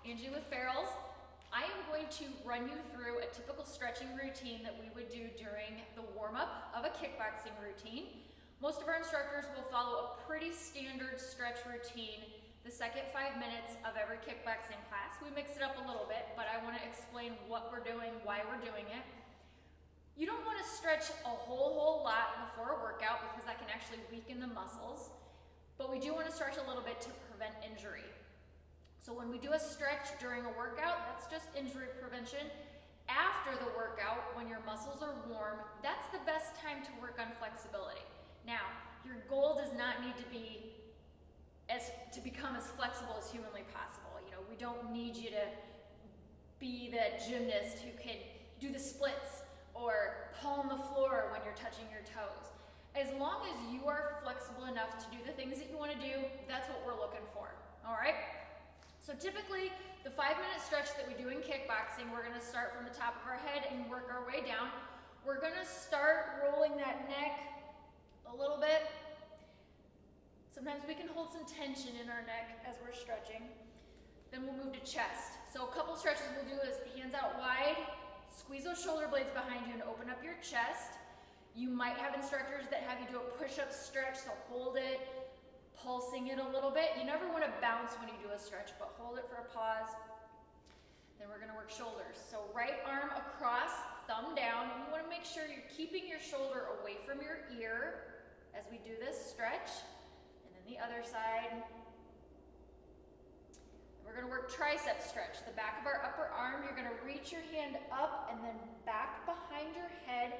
Angie with Farrell's. I am going to run you through a typical stretching routine that we would do during the warm-up of a kickboxing routine. Most of our instructors will follow a pretty standard stretch routine the second 5 minutes of every kickboxing class. We mix it up a little bit, but I want to explain what we're doing, why we're doing it. You don't want to stretch a whole lot before a workout because that can actually weaken the muscles, but we do want to stretch a little bit to prevent injury. So when we do a stretch during a workout, that's just injury prevention. After the workout, when your muscles are warm, that's the best time to work on flexibility. Now, your goal does not need to become as flexible as humanly possible. You know, we don't need you to be that gymnast who can do the splits or palm the floor when you're touching your toes. As long as you are flexible enough to do the things that you want to do, that's what we're looking for, all right? So typically, the 5-minute stretch that we do in kickboxing, we're gonna start from the top of our head and work our way down. We're gonna start rolling that neck a little bit. Sometimes we can hold some tension in our neck as we're stretching. Then we'll move to chest. So a couple stretches we'll do is hands out wide, squeeze those shoulder blades behind you and open up your chest. You might have instructors that have you do a push-up stretch, so hold it, pulsing it a little bit. You never want to bounce when you do a stretch, but hold it for a pause. Then we're going to work shoulders. So right arm across, thumb down, and you want to make sure you're keeping your shoulder away from your ear as we do this stretch. And then the other side. We're going to work tricep stretch. The back of our upper arm, you're going to reach your hand up and then back behind your head,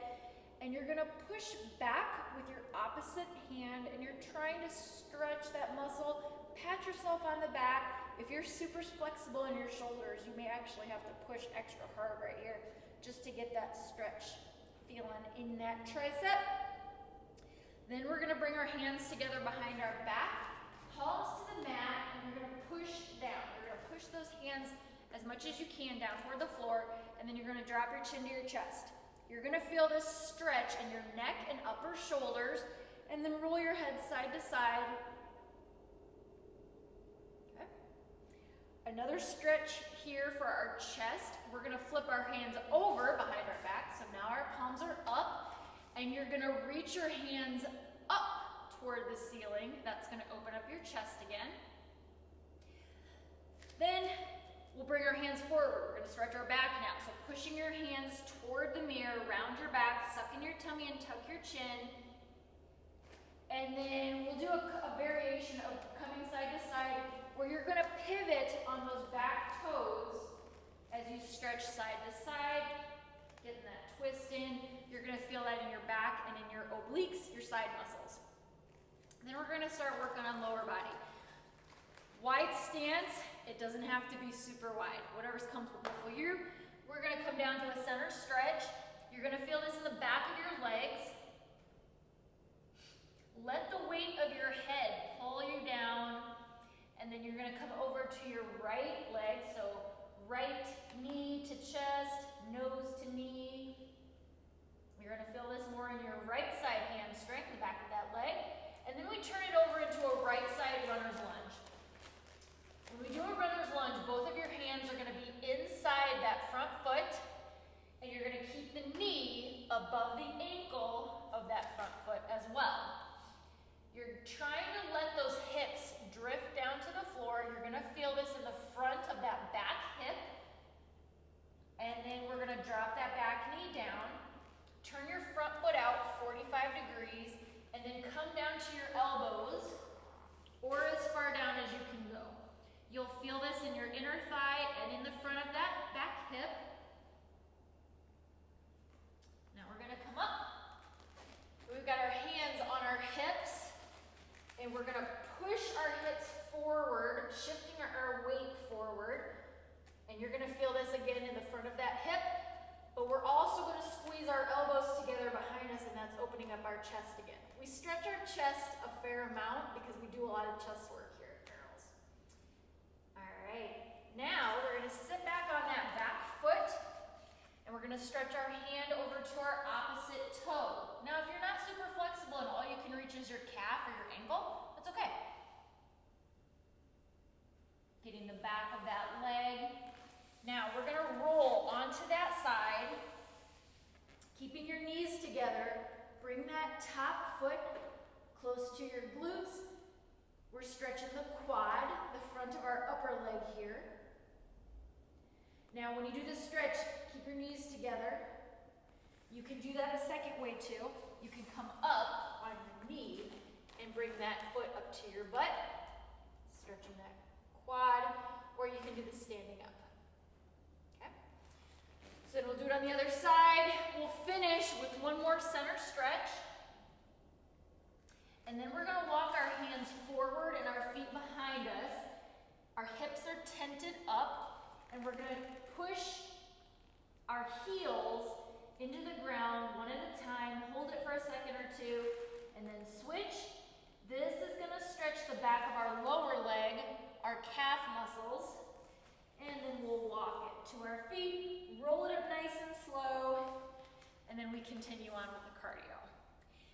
and you're going to push back with your opposite hand, and you're trying to stretch that muscle. Pat yourself on the back. If you're super flexible in your shoulders, you may actually have to push extra hard right here just to get that stretch feeling in that tricep. Then we're going to bring our hands together behind our back, palms to the mat, and we're going to push down. You're going to push those hands as much as you can down toward the floor, and then you're going to drop your chin to your chest. You're going to feel this stretch in your neck and upper shoulders, and then roll your head side to side. Okay. Another stretch here for our chest. We're going to flip our hands over behind our back, so now our palms are up, and you're going to reach your hands up toward the ceiling. That's going to open up your chest again. Then we'll bring our hands forward. We're going to stretch our back now. So pushing your hands toward the mirror, round your back, suck in your tummy and tuck your chin. And then we'll do a variation of coming side to side where you're going to pivot on those back toes as you stretch side to side, getting that twist in. You're going to feel that in your back and in your obliques, your side muscles. Then we're going to start working on lower body. Wide stance, it doesn't have to be super wide, whatever's comfortable for you. We're going to come down to a center stretch. You're going to feel this in the back of your legs. Let the weight of your head pull you down, and then you're going to come over to your right leg. So right knee to chest, nose to knee. You're going to feel this more in your right side hamstring, the back of that leg. And then we turn it over into a right side runner's lunge. When we do a runner's lunge, both of your hands are going to be inside that front foot, and you're going to keep the knee above the ankle of that front foot as well. You're trying to let those hips drift down to the floor. You're going to feel this in the front of that back hip, and then we're going to drop that back knee down, turn your front foot out 45 degrees, and then come down to your elbows, or as far down as you can go. You'll feel this in your inner thigh and in the front of that back hip. Now we're going to come up. We've got our hands on our hips, and we're going to push our hips forward, shifting our weight forward. And you're going to feel this again in the front of that hip, but we're also going to squeeze our elbows together behind us, and that's opening up our chest again. We stretch our chest a fair amount because we do a lot of chest work here at Farrell's. All right, now we're going to sit back on that back foot, and we're going to stretch our hand over to our opposite toe. Now, if you're not super flexible and all you can reach is your calf or your ankle, that's okay. Getting the back of that leg Keeping your knees together, bring that top foot close to your glutes. We're stretching the quad, the front of our upper leg here. Now when you do this stretch, keep your knees together. You can do that a second way too. You can come up on your knee and bring that foot up to your butt, stretching that quad, or you can do the standing up. Okay? So then we'll do it on the other side. We'll finish with one more center stretch. And then we're gonna walk our hands forward and our feet behind us. Our hips are tented up, and we're gonna push our heels into the ground one at a time. Hold it for a second or two, and then switch. This is gonna stretch the back of our lower leg, our calf muscles, and then we'll walk it to our feet, roll it up nice and slow, and then we continue on with the cardio.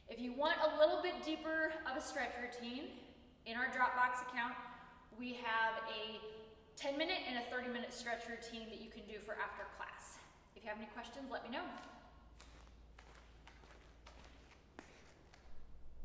If you want a little bit deeper of a stretch routine, in our Dropbox account, we have a 10-minute and a 30-minute stretch routine that you can do for after class. If you have any questions, let me know.